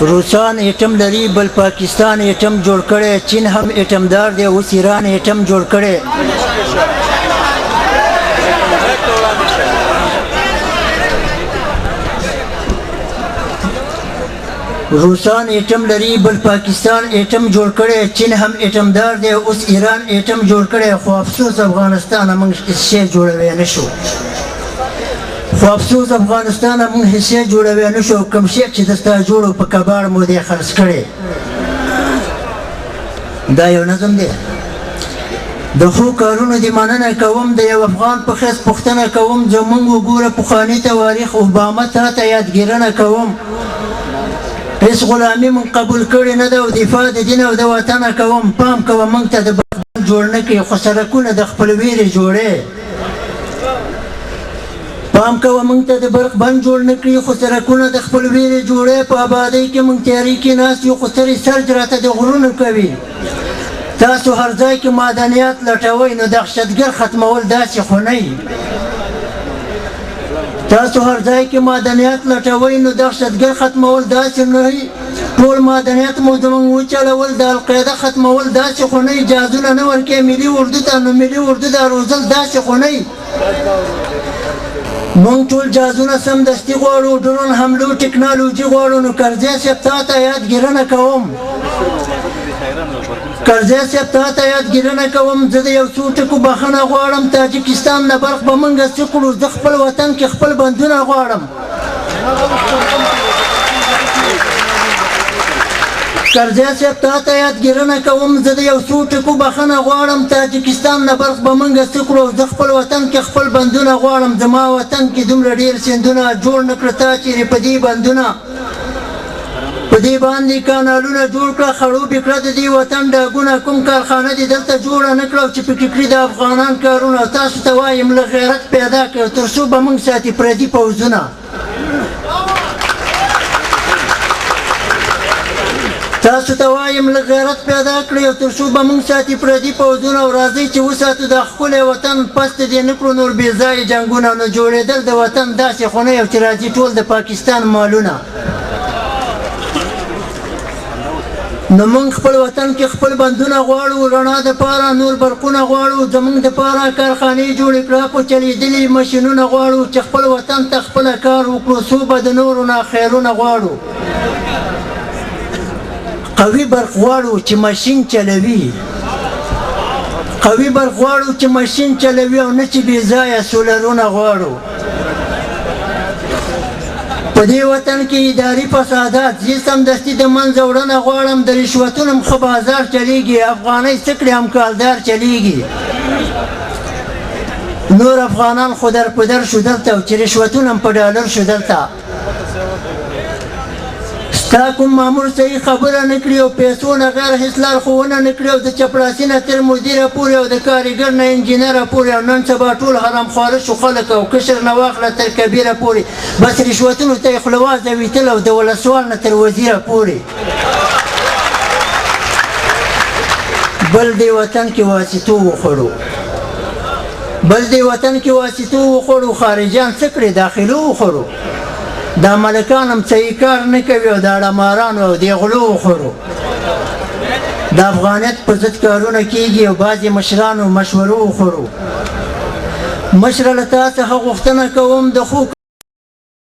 روسان ایټم لري بل پاکستان ایټم جوړ کړي چین هم ایټم دار دی اوس ایران ایټم جوړ کړي روسان ایټم لري بل پاکستان ایټم جوړ کړي چین هم ایټم دار دی اوس ایران ایټم جوړ کړي خو افسوس افغانستان موږ هیڅ شی جوړوي نه شو خو افسوس افغانستان موږ هیڅ شی جوړوي نه شو کوم شی چې دستا جوړو په کباړ مو دی خرڅ کړي دا یو نظم دی د خو کارونو دی مننه کوم د یو افغان په خیس پوښتنه کوم زمونږ وګوره پخواني تواریخ اوباما ته یادګیرنه کوم هیڅ غلامي من قبول کړې نه ده او دفاع د دین او د وطن کوم پام کوه موږ ته د برق جوړ نه کړي خو سړکونه د خپل ویرې جوړې پام کوه موږ ته د برق بند جوړ نه کړي خو سړکونه د خپل ویرې جوړې په آبادۍ کې موږ تیاري کې ناست یو خو سرې سرج راته د غرونو کوي تاسو هر ځای کې معدنیات لټوئ نو دهشتګر ختمول داسې خو نه تاسو هر ځای کې معدنیات لټوئ نو دهشتګر ختمول داسې نه وي ټول معدنیات مو زموږ وچلول د القاعده ختمول داسې خو نه اجازونه نه ورکوي ملي اردو ته نو ملي اردو دا روزل داسې خو نه موږ ټول جازونه سمدستي غواړو ډرون حملو ټکنالوژي غواړو نو کرزی صاحب تا ته یادګیرنه کوم کرزی صاحب تا ته یادګیرنه کوم زه د یو څو ټکو بخښنه غواړم تاجکستان نه برق به موږ څه کړو زه خپل وطن کې خپل بندونه غواړم کرزی صاحب تا ته یادګیرنه کوم زه د یو څو ټکو بخښنه غواړم تاجکستان نه برق به موږ څه کړو زه خپل وطن کې خپل بندونه غواړم زما وطن کې دومره ډېر سیندونه جوړ نه کړه تا چیرې په دې بندونه په دې باندې کانالونه جوړ کړه خړوبې کړه د دې وطن ډاګونه کوم کارخانه دې دلته جوړه نه کړه چې پکې کړي د افغانان کارونه تاسو ته وایم له غیرت پیدا کړه تر څو به موږ ساتي پردي پوځونه تاسو ته وایم له غیرت پیدا کړئ او تر څو به موږ ساتي پردي پوځونه او راځئ چې وساتو دا ښکلی وطن پس دې نه کړو نور بې ځایه جنګونه نو جوړېدل د وطن داسې خو نه یو چې راځي ټول د پاکستان مالونه نو موږ خپل وطن کې خپل بندونه غواړو رڼا دپاره نور برقونه غواړو زموږ دپاره کارخانې جوړې کړه په چلېدلي ماشینونه غواړو چې خپل وطن ته خپله کار وکړو څو به د نورو نه خیرونه غواړو قوي برق غواړو چې ماشین چلوي قوي برق غواړو چې ماشین چلوي او نه چې بې ځایه سولرونه غواړو په دې وطن کې اداري فسادات زه سمدستي د منځه وړنه غواړم د رشوتونو ښه بازار چلیږي افغانۍ څه کړي همکالدار چلیږي نور افغانان خو در په در شو دلته او چې رشوتونه هم په ډالر شو دلته ستا کوم مامور صحیح خبره نه کړي او پیسو نه غیر هېڅ لارښوونه نه کړي او د چپړاسي نه تر مدیره پورې او د کارګر نه انجینره پورې او نن سبا ټول حرامخواره شو خلک او کشر نه واخله تر کبیره پورې بس رشوتونو ته یې خوله واځوي تل او د ولسوال نه تر وزیره پورې بل دې وطن کې واسطو وخوړو بل دې وطن کې واسطو وخوړو خارجیان څه کړي داخلو وخوړو دا ملکان هم صحیح کار نه کوي او دا ډمارانو او دې غلو وخورو د افغانیت په ضد کارونه کېږي او بعضې مشرانو مشورو وخورو مشره له تا څخه غوښتنه کوم د ښو